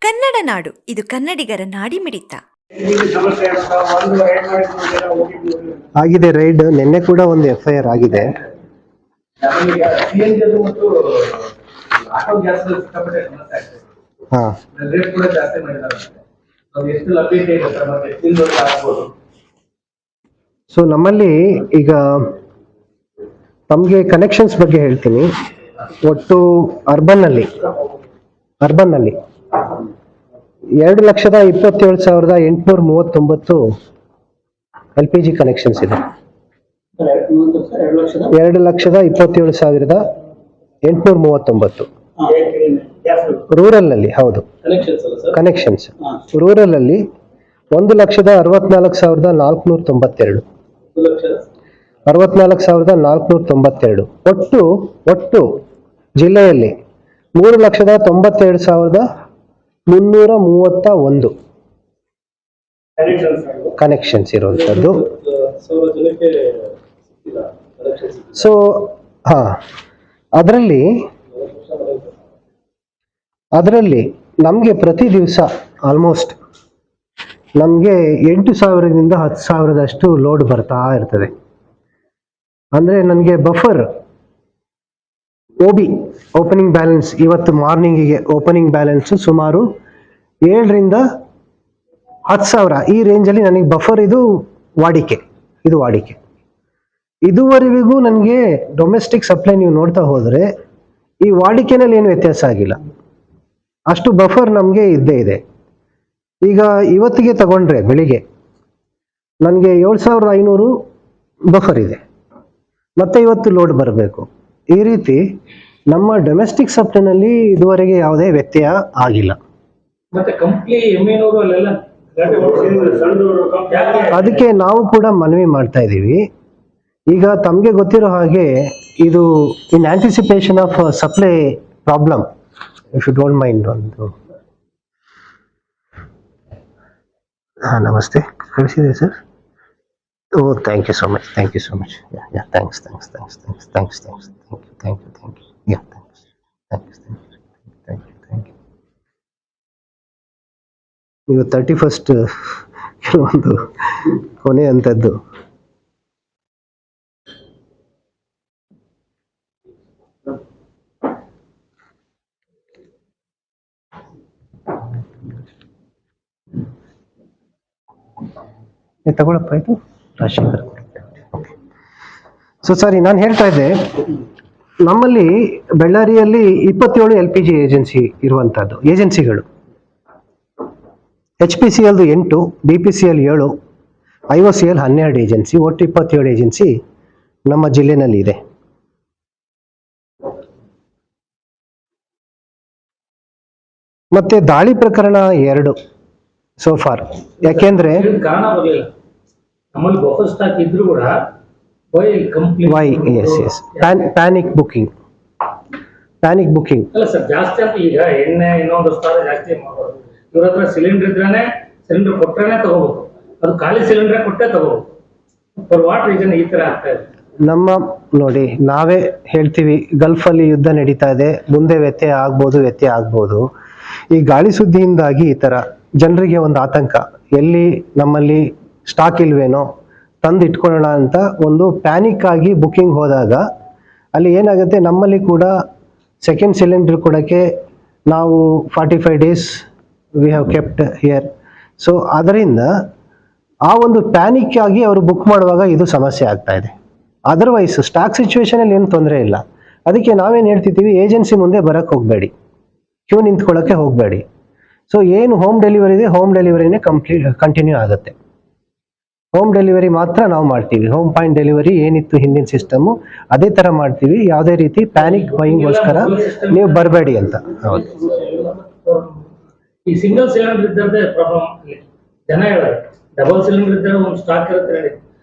ಕನ್ನಡ ನಾಡು, ಇದು ಕನ್ನಡಿಗರ ನಾಡಿಮಿಡಿತ. ಆಗಿದೆ ರೈಡ್. ನಿನ್ನೆ ಕೂಡ ಒಂದು FIR ಆಗಿದೆ. ಹಾ, ಸೊ ನಮ್ಮಲ್ಲಿ ಈಗ ತಮಗೆ ಕನೆಕ್ಷನ್ಸ್ ಬಗ್ಗೆ ಹೇಳ್ತೀನಿ. ಒಟ್ಟು ಅರ್ಬನ್ ಅಲ್ಲಿ 2,27,839 LPG ಕನೆಕ್ಷನ್ಸ್ ಇದೆ. 2,27,839 ರೂರಲ್ ಅಲ್ಲಿ. ಹೌದು, ಕನೆಕ್ಷನ್ಸ್. ರೂರಲ್ ಅಲ್ಲಿ 1,64,492 64,492. ಒಟ್ಟು ಜಿಲ್ಲೆಯಲ್ಲಿ 3,92,331 ಕನೆಕ್ಷನ್ಸ್ ಇರುವಂತದ್ದು. ಸೊ ಅದರಲ್ಲಿ ನಮಗೆ ಪ್ರತಿ ದಿವಸ ಆಲ್ಮೋಸ್ಟ್ ನಮಗೆ 8,000ದಿಂದ 10,000ದಷ್ಟು ಲೋಡ್ ಬರ್ತಾ ಇರ್ತದೆ. ಅಂದ್ರೆ ನನಗೆ ಬಫರ್ ಓಪನಿಂಗ್ ಬ್ಯಾಲೆನ್ಸ್, ಇವತ್ತು ಮಾರ್ನಿಂಗಿಗೆ ಓಪನಿಂಗ್ ಬ್ಯಾಲೆನ್ಸ್ ಸುಮಾರು 7ರಿಂದ 10,000 ಈ ರೇಂಜಲ್ಲಿ ನನಗೆ ಬಫರ್. ಇದು ವಾಡಿಕೆ. ಇದುವರೆಗೂ ನನಗೆ ಡೊಮೆಸ್ಟಿಕ್ ಸಪ್ಲೈ ನೀವು ನೋಡ್ತಾ ಹೋದ್ರೆ ಈ ವಾಡಿಕೆನಲ್ಲಿ ಏನು ವ್ಯತ್ಯಾಸ ಆಗಿಲ್ಲ. ಅಷ್ಟು ಬಫರ್ ನಮಗೆ ಇದ್ದೇ ಇದೆ. ಈಗ ಇವತ್ತಿಗೆ ತಗೊಂಡ್ರೆ ಬೆಳಿಗ್ಗೆ ನನಗೆ 7,500 ಬಫರ್ ಇದೆ. ಮತ್ತೆ ಇವತ್ತು ಲೋಡ್ ಬರಬೇಕು. ಈ ರೀತಿ ನಮ್ಮ ಡೊಮೆಸ್ಟಿಕ್ ಸಪ್ಲೈನಲ್ಲಿ ಇದುವರೆಗೆ ಯಾವುದೇ ವ್ಯತ್ಯಯ ಆಗಿಲ್ಲ. ಅದಕ್ಕೆ ನಾವು ಕೂಡ ಮನವಿ ಮಾಡ್ತಾ ಇದ್ದೀವಿ. ಈಗ ತಮಗೆ ಗೊತ್ತಿರೋ ಹಾಗೆ ಇದು in anticipation of supply problem, if you don't mind ಒಂದು. ನಮಸ್ತೆ, ಕಳಿಸಿದೆ sir. Oh, thank you so much. Yeah, thanks. Thank you. Yeah, thanks. ನೀವು 31st ಕೆಲವೊಂದು ಕೊನೆ ಅಂತದ್ದು. ತಗೊಳಪ್ಪ, ಇದು ರಾಜಶೇಖರ್. ಸೊ ಸಾರಿ, ನಾನು ಹೇಳ್ತಾ ಇದ್ದೆ, ನಮ್ಮಲ್ಲಿ ಬಳ್ಳಾರಿಯಲ್ಲಿ 27 LPG ಏಜೆನ್ಸಿ ಇರುವಂತಹದ್ದು, ಏಜೆನ್ಸಿಗಳು. HPCL 8, BPCL 7, IOCL 12 ಏಜೆನ್ಸಿ, ಒಟ್ಟು 27 ಏಜೆನ್ಸಿ ನಮ್ಮ ಜಿಲ್ಲೆನಲ್ಲಿ ಇದೆ. ಮತ್ತೆ ದಾಳಿ ಪ್ರಕರಣ 2 ಸೋಫಾರ್. ಯಾಕೆಂದ್ರೆ ಪ್ಯಾನಿಕ್ ಬುಕಿಂಗ್ ಅಲ್ಲ ಸರ್, ಜಾಸ್ತಿ ಅಂತ ಈಗ ಎಣ್ಣೆ ಇನ್ನೊಂದು ಜಾಸ್ತಿ ಮಾಡ್ಬೋದು. ಇವ್ರ ಹತ್ರ ಸಿಲಿಂಡರ್ ಇದ್ರೇನೆ, ಸಿಲಿಂಡರ್ ಕೊಟ್ರೇನೆ ತಗೋಬೇಕು, ಅದು ಖಾಲಿ ಸಿಲಿಂಡರ್ ಕೊಟ್ಟೆ ತಗೋಬೇಕು. ಫಾರ್ ವಾಟ್ ರೀಸನ್ ಈ ತರ ಆಗ್ತಾ ಇದೆ? ನಮ್ಮ ನೋಡಿ, ನಾವೇ ಹೇಳ್ತೀವಿ ಗಲ್ಫ್ ಅಲ್ಲಿ ಯುದ್ಧ ನಡೀತಾ ಇದೆ, ಮುಂದೆ ವ್ಯತ್ಯಯ ಆಗ್ಬೋದು. ಈ ಗಾಳಿ ಸುದ್ದಿಯಿಂದಾಗಿ ಈ ತರ ಜನರಿಗೆ ಒಂದು ಆತಂಕ, ಎಲ್ಲಿ ನಮ್ಮಲ್ಲಿ ಸ್ಟಾಕ್ ಇಲ್ವೇನೋ, ತಂದು ಇಟ್ಕೊಳ್ಳೋಣ ಅಂತ ಒಂದು ಪ್ಯಾನಿಕ್ ಆಗಿ ಬುಕಿಂಗ್ ಹೋದಾಗ ಅಲ್ಲಿ ಏನಾಗುತ್ತೆ, ನಮ್ಮಲ್ಲಿ ಕೂಡ ಸೆಕೆಂಡ್ ಸಿಲಿಂಡರ್ ಕೊಡೋಕ್ಕೆ ನಾವು 45 days we have kept here. So ಅದರಿಂದ ಆ ಒಂದು ಪ್ಯಾನಿಕ್ ಆಗಿ ಅವರು ಬುಕ್ ಮಾಡುವಾಗ ಇದು ಸಮಸ್ಯೆ ಆಗ್ತಾ ಇದೆ. ಅದರ್ವೈಸ್ ಸ್ಟಾಕ್ ಸಿಚುವೇಶನಲ್ಲಿ ಏನು ತೊಂದರೆ ಇಲ್ಲ. ಅದಕ್ಕೆ ನಾವೇನು ಹೇಳ್ತಿದ್ದೀವಿ, ಏಜೆನ್ಸಿ ಮುಂದೆ ಬರಕ್ಕೆ ಹೋಗಬೇಡಿ, ಕ್ಯೂ ನಿಂತ್ಕೊಳ್ಳೋಕ್ಕೆ ಹೋಗಬೇಡಿ. ಸೊ ಏನು ಹೋಮ್ ಡೆಲಿವರಿ ಇದೆ, ಹೋಮ್ ಡೆಲಿವರಿನೇ ಕಂಟಿನ್ಯೂ ಆಗುತ್ತೆ. ಹೋಮ್ ಡೆಲಿವರಿ ಮಾತ್ರ ನಾವು ಮಾಡ್ತೀವಿ. ಹೋಮ್ ಪಾಯಿಂಟ್ ಡೆಲಿವರಿ ಏನಿತ್ತು ಹಿಂದಿನ ಸಿಸ್ಟಮು, ಅದೇ ತರ ಮಾಡ್ತೀವಿ. ಯಾವುದೇ ರೀತಿ ಪ್ಯಾನಿಕ್ ಬೈಯಿಂಗ್ಗೋಸ್ಕರ ನೀವು ಬರಬೇಡಿ ಅಂತ. ಹೌದು, ಈ ಸಿಂಗಲ್ ಸಿಲಿಂಡರ್ ಇದ್ದರದೇ ಪ್ರಾಬ್ಲಮ್. ಜನ ಹೇಳೋದು ಡಬಲ್ ಸಿಲಿಂಡರ್ ಇದ್ದರೆ ಒಂದು ಸ್ಟಾಕ್ ಇರುತ್ತೆ ಹೇಳಿ,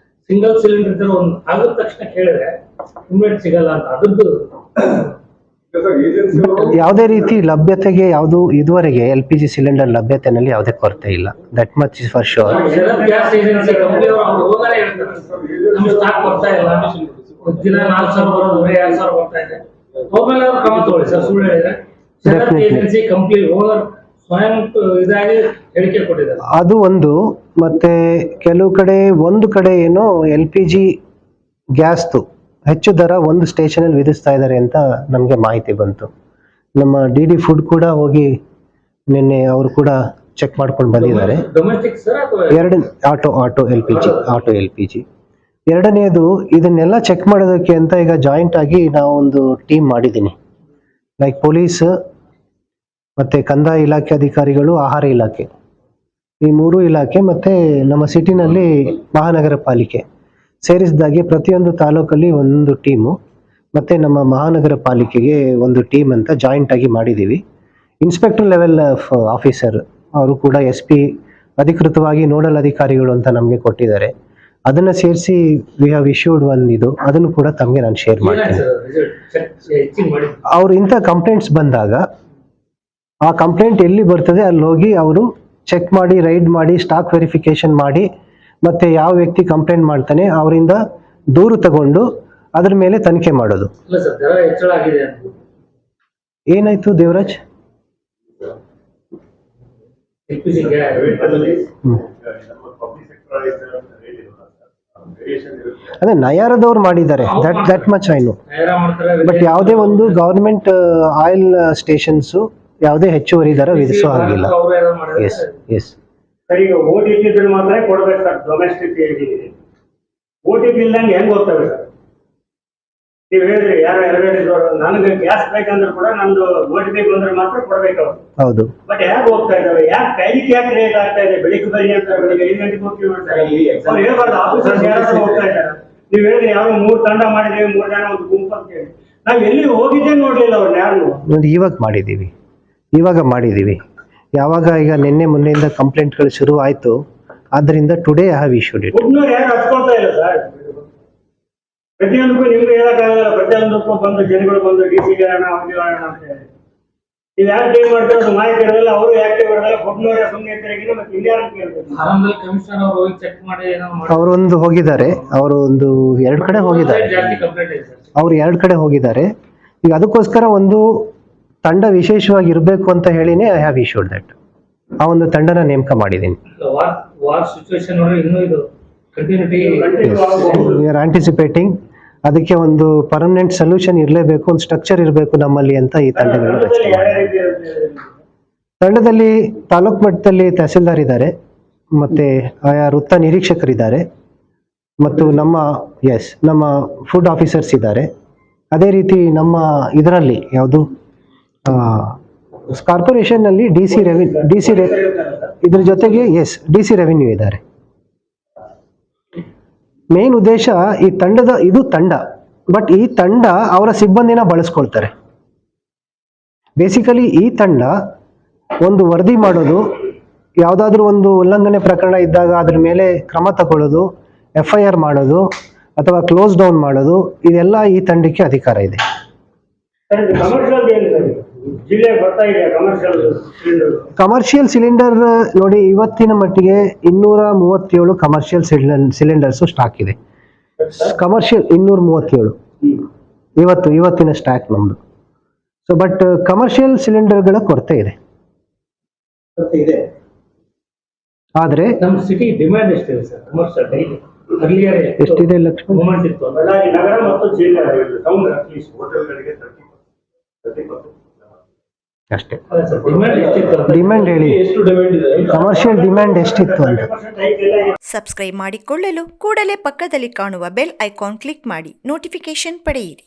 ಸಿಂಗಲ್ ಸಿಲಿಂಡರ್ ಇದ್ದರೆ ಒಂದು ಆಗಿದ ತಕ್ಷಣ ಕೇಳಿದ್ರೆ ಇಮ್ಮಿಡಿಯೇಟ್ ಸಿಗಲ್ಲ ಅಂತ. ಅದದ್ದು ಯಾವುದೇ ರೀತಿ ಲಭ್ಯತೆಗೆ ಯಾವುದು ಇದುವರೆಗೆ LPG ಸಿಲಿಂಡರ್ ಲಭ್ಯತೆನಲ್ಲಿ ಯಾವುದೇ ಕೊರತೆ ಇಲ್ಲ. That much is for sure. Stock ಬರ್ತಾ ಇಲ್ಲ, ದಿನ 4,000 ಬರೋದು 2,000 ಬರ್ತಾ ಇದೆ. ಅವ್ರ ಮೇಲೆ ಕ್ರಮ ತಗೊಳ್ಳಿ ಸರ್. ಸುಳ್ಳು ಹೇಳಿದ್ರೆ ಏಜೆನ್ಸಿ ಕಂಪ್ಲೀಟ್ ಓನರ್ ಸ್ವಯಂ ಇದಾಗಿ ಹೇಳಿಕೆ ಕೊಟ್ಟಿದ್ದಾರೆ. ಅದು ಒಂದು. ಮತ್ತೆ ಕೆಲವು ಕಡೆ ಒಂದು ಕಡೆ ಏನೋ LPG ಗ್ಯಾಸ್ದು ಹೆಚ್ಚು ದರ ಒಂದು ಸ್ಟೇಷನಲ್ಲಿ ವಿಧಿಸ್ತಾ ಇದ್ದಾರೆ ಅಂತ ನಮಗೆ ಮಾಹಿತಿ ಬಂತು. ನಮ್ಮ DD ಫುಡ್ ಕೂಡ ಹೋಗಿ ನಿನ್ನೆ ಅವರು ಕೂಡ ಚೆಕ್ ಮಾಡ್ಕೊಂಡು ಬಂದಿದ್ದಾರೆ. ಡೊಮೆಸ್ಟಿಕ್ ಸರ್ ಅಥವಾ ಆಟೋ LPG. ಎರಡನೆಯದು ಇದನ್ನೆಲ್ಲ ಚೆಕ್ ಮಾಡೋದಕ್ಕೆ ಅಂತ ಈಗ ಜಾಯಿಂಟ್ ಆಗಿ ನಾವು ಒಂದು ಟೀಮ್ ಮಾಡಿದ್ದೀನಿ. ಲೈಕ್ ಪೊಲೀಸ್ ಮತ್ತೆ ಕಂದಾಯ ಇಲಾಖೆ ಅಧಿಕಾರಿಗಳು, ಆಹಾರ ಇಲಾಖೆ, ಈ 3 ಇಲಾಖೆ ಮತ್ತೆ ನಮ್ಮ ಸಿಟಿನಲ್ಲಿ ಮಹಾನಗರ ಪಾಲಿಕೆ ಸೇರಿಸಿದಾಗೆ ಪ್ರತಿಯೊಂದು ತಾಲೂಕಲ್ಲಿ ಒಂದು ಟೀಮು ಮತ್ತೆ ನಮ್ಮ ಮಹಾನಗರ ಪಾಲಿಕೆಗೆ ಒಂದು ಟೀಮ್ ಅಂತ ಜಾಯಿಂಟ್ ಆಗಿ ಮಾಡಿದ್ದೀವಿ. ಇನ್ಸ್ಪೆಕ್ಟರ್ ಲೆವೆಲ್ ಆಫೀಸರ್ ಅವರು ಕೂಡ SP ಅಧಿಕೃತವಾಗಿ ನೋಡಲ್ ಅಧಿಕಾರಿಗಳು ಅಂತ ನಮಗೆ ಕೊಟ್ಟಿದ್ದಾರೆ. ಅದನ್ನ ಸೇರಿಸಿ ವಿ ಹ್ಯಾವ್ ಇಶ್ಯೂಡ್ ಇದು, ಅದನ್ನು ಕೂಡ ತಮಗೆ ನಾನು ಶೇರ್ ಮಾಡ್ತೀನಿ. ಅವ್ರು ಇಂಥ ಕಂಪ್ಲೇಂಟ್ಸ್ ಬಂದಾಗ ಆ ಕಂಪ್ಲೇಂಟ್ ಎಲ್ಲಿ ಬರ್ತದೆ ಅಲ್ಲಿ ಹೋಗಿ ಅವರು ಚೆಕ್ ಮಾಡಿ, ರೈಡ್ ಮಾಡಿ, ಸ್ಟಾಕ್ ವೆರಿಫಿಕೇಶನ್ ಮಾಡಿ, ಮತ್ತೆ ಯಾವ ವ್ಯಕ್ತಿ ಕಂಪ್ಲೇಂಟ್ ಮಾಡ್ತಾನೆ ಅವರಿಂದ ದೂರು ತಗೊಂಡು ಅದ್ರ ಮೇಲೆ ತನಿಖೆ ಮಾಡೋದು. ಇಲ್ಲ ಸರ್, ದರ ಹೆಚ್ಚಳ ಆಗಿದೆ. ಏನಾಯ್ತು ದೇವರಾಜ್? LPG ಅದೇ ನಯಾರದವ್ರು ಮಾಡಿದ್ದಾರೆ, ದಟ್ ಮಚ್ ಐ ನೋ. ತಯಾರ ಮಾಡ್ತಾರೆ. ಬಟ್ ಯಾವುದೇ ಒಂದು ಗವರ್ಮೆಂಟ್ ಆಯಿಲ್ ಸ್ಟೇಷನ್ಸ್ ಯಾವುದೇ ಹೆಚ್ಚುವರಿ ದರ ವಿಧಿಸೋ ಹಾಗಿಲ್ಲ. ಅವ್ರು ಏನೋ ಮಾಡಿದ್ರೆ ಎಸ್ ಸರ್, ಈಗ OTP ಇದ್ರೆ ಮಾತ್ರ ಕೊಡ್ಬೇಕು ಸರ್. ಡೊಮೆಸ್ಟಿಕ್ OTP ಇಲ್ದಂಗೆ ಹೆಂಗ್ ಹೋಗ್ತವೆ ಸರ್? ನೀವು ಹೇಳಿದ್ರಿ ಯಾರು ಹೇಳಿದ್ರು, ನನಗೆ ಗ್ಯಾಸ್ ಬೇಕಂದ್ರೆ ಕೂಡ ನಮ್ದು OTP ಬಂದ್ರೆ ಮಾತ್ರ ಕೊಡ್ಬೇಕು ಅವ್ರು. ಹೌದು. ಬಟ್ ಯಾಕೆ ಹೋಗ್ತಾ ಇದಾವೆ? ಯಾಕೆ ಕೈಲಿಕ್ಕೆ ಯಾಕೆ ರೇಟ್ ಆಗ್ತಾ ಇದೆ? ಬೆಳಿಗ್ಗೆ ಬನ್ನಿ ಅಂತ ಬೆಳಿಗ್ಗೆ 5 ಗಂಟೆಗೆ ಹೋಗ್ತೀವಿ ಮಾಡ್ತಾರೆ. ಅವ್ರು ಹೇಳ್ಬಾರ್ದು, ಆಫೀಸರ್ಸ್ ಯಾರು ಹೋಗ್ತಾ ಇದ್ದಾರೆ. ನೀವು ಹೇಳಿದ್ರಿ ಯಾರು 3 ತಂಡ ಮಾಡಿದೀವಿ, 3 ಜನ ಒಂದು ಗುಂಪು ಅಂತ ಹೇಳಿ. ನಾವ್ ಎಲ್ಲಿ ಹೋಗಿದ್ದೇ ನೋಡ್ಲಿಲ್ಲ ಅವ್ರನ್ನ ಯಾರು. ನೋಡಿ ಇವಾಗ ಮಾಡಿದ್ದೀವಿ. ಯಾವಾಗ ಈಗ ನಿನ್ನೆ ಮೊನ್ನೆಯಿಂದ ಕಂಪ್ಲೇಂಟ್ಗಳು ಶುರು ಆಯ್ತು, ಆದ್ರಿಂದ today I have issued it. ಹುಡ್ನವ್ರು ಯಾರು ಹಚ್ಕೊಳ್ತಾ ಇಲ್ಲ ಸರ್. ಪ್ರತಿಯೊಂದಕ್ಕೂ ನಿಮ್ಗೆ ಹೇಳಕ್ಕಾಗಲ್ಲ. ಪ್ರತಿಯೊಂದಕ್ಕೂ ಬಂದು ಜನಗಳು ಬಂದು DC ಹೇಳೋಣ, ಅವ್ರಿಗೆ ಹೇಳೋಣ ಅಂತ ಹೇಳಿ ನೀವು ಯಾರು ಟೀಮ್ ಮಾಡ್ತಾರೆ ಮಾಹಿತಿ ಇರೋದಿಲ್ಲ. ಅವರು ಆಕ್ಟಿವ್ ಇರೋದಿಲ್ಲ. ಹುಡ್ನವ್ರೆ ಸುಮ್ಮನೆ ತಿರುಗಿಲ್ಲ. ಮತ್ತೆ ಇನ್ಯಾರು ಕೇಳ್ಬೇಕು? ಆರಂಭದಲ್ಲಿ ಕಮಿಷನರ್ ಅವರು ಹೋಗಿ ಚೆಕ್ ಮಾಡಿ ಏನೋ ಮಾಡಿ ಅವರೊಂದು ಹೋಗಿದ್ದಾರೆ, ಅವರು ಒಂದು 2 ಕಡೆ ಹೋಗಿದ್ದಾರೆ. ಜಾಸ್ತಿ ಕಂಪ್ಲೇಂಟ್ ಇದೆ ಸರ್. ಅವ್ರು 2 ಕಡೆ ಹೋಗಿದ್ದಾರೆ. ಈಗ ಅದಕ್ಕೋಸ್ಕರ ಒಂದು ತಂಡ ವಿಶೇಷವಾಗಿ ಇರಬೇಕು ಅಂತ ಹೇಳಿನೇ ಐ ಹ್ಯಾವ್ ಇಶ್ಯೂಡ್ ದಟ್. ಆ ಒಂದು ತಂಡನ ನೇಮಕ ಮಾಡಿದ್ದೀನಿ. ವಾರ್ ಸಿಚುವೇಶನ್ ನೋಡಿ ಇನ್ನೂ ಇದು ಕಂಟಿನ್ಯೂಟಿ ವಿ ಆರ್ ಆಂಟಿಸಿಪೇಟಿಂಗ್. ಅದಕ್ಕೆ ಒಂದು ಪರ್ಮನೆಂಟ್ ಸೊಲ್ಯೂಷನ್ ಇರಲೇಬೇಕು, ಒಂದು ಸ್ಟ್ರಕ್ಚರ್ ಇರಬೇಕು ನಮ್ಮಲ್ಲಿ ಅಂತ ಈ ತಂಡಗಳು ರಚನೆ ಮಾಡಿ. ತಂಡದಲ್ಲಿ ತಾಲೂಕು ಮಟ್ಟದಲ್ಲಿ ತಹಸೀಲ್ದಾರ್ ಇದ್ದಾರೆ, ಮತ್ತೆ ಆಯಾ ವೃತ್ತ ನಿರೀಕ್ಷಕರಿದ್ದಾರೆ, ಮತ್ತು ನಮ್ಮ ಫುಡ್ ಆಫೀಸರ್ಸ್ ಇದ್ದಾರೆ. ಅದೇ ರೀತಿ ನಮ್ಮ ಇದರಲ್ಲಿ ಯಾವುದು ಕಾರ್ಪೊರೇಷನ್ನಲ್ಲಿ DC ಇದ್ರ ಜೊತೆಗೆ DC ರೆವಿನ್ಯೂ ಇದ್ದಾರೆ. ಮೇನ್ ಉದ್ದೇಶ ಈ ತಂಡ, ಬಟ್ ಈ ತಂಡ ಅವರ ಸಿಬ್ಬಂದಿನ ಬಳಸ್ಕೊಳ್ತಾರೆ. ಬೇಸಿಕಲಿ ಈ ತಂಡ ಒಂದು ವರದಿ ಮಾಡೋದು, ಯಾವುದಾದ್ರೂ ಒಂದು ಉಲ್ಲಂಘನೆ ಪ್ರಕರಣ ಇದ್ದಾಗ ಅದ್ರ ಮೇಲೆ ಕ್ರಮ ತಗೊಳ್ಳೋದು, FIR ಮಾಡೋದು ಅಥವಾ ಕ್ಲೋಸ್ ಡೌನ್ ಮಾಡೋದು, ಇದೆಲ್ಲ ಈ ತಂಡಕ್ಕೆ ಅಧಿಕಾರ ಇದೆ. ಕಮರ್ಷಿಯಲ್ ಸಿಲಿಂಡರ್ ನೋಡಿ, ಇವತ್ತಿನ ಮಟ್ಟಿಗೆ 237 ಕಮರ್ಷಿಯಲ್ ಸಿಲಿಂಡರ್ಸ್ ಸ್ಟಾಕ್ ಇದೆ. ಕಮರ್ಷಿಯಲ್ 237 ಇವತ್ತಿನ ಸ್ಟಾಕ್ ನಮ್ದು. ಸೊ ಬಟ್ ಕಮರ್ಷಿಯಲ್ ಸಿಲಿಂಡರ್ಗಳ ಕೊರತೆ ಇದೆ. ಆದ್ರೆ ನಮ್ಮ ಸಿಟಿ ಡಿಮ್ಯಾಂಡ್ ಎಷ್ಟಿದೆ ಸರ್ ಕಮರ್ಷಿಯಲ್ ಡೈಲಿ? ಅರ್ಲಿಯರ್ ಎಷ್ಟಿದೆ ಲಕ್ಷ್ಮಣ್? ಮೂವ್ಮೆಂಟ್ ಇತ್ತು. ಬಳ್ಳಾರಿ ನಗರ ಮತ್ತು ಜಿಲ್ಲೆ ಟೌನ್ ಅಟ್ಲೀಸ್ಟ್ ಹೋಟೆಲ್ಗಳಿಗೆ 30% ಅಷ್ಟೇ. ಅದೇ ಸರ್, ಡಿಮ್ಯಾಂಡ್ ಎಷ್ಟಿತ್ತು ಅಂತ? ಡಿಮ್ಯಾಂಡ್ ಹೇಳಿ, ಎಷ್ಟು ಡಿಮ್ಯಾಂಡ್ ಇದೆ? ಕಮರ್ಷಿಯಲ್ ಡಿಮ್ಯಾಂಡ್ ಎಷ್ಟಿತ್ತು ಅಂತ. ಸಬ್ಸ್ಕ್ರೈಬ್ ಮಾಡಿಕೊಳ್ಳಲು ಕೂಡಲೇ ಪಕ್ಕದಲ್ಲಿ ಕಾಣುವ ಬೆಲ್ ಐಕಾನ್ ಕ್ಲಿಕ್ ಮಾಡಿ ನೋಟಿಫಿಕೇಶನ್ ಪಡೆಯಿರಿ.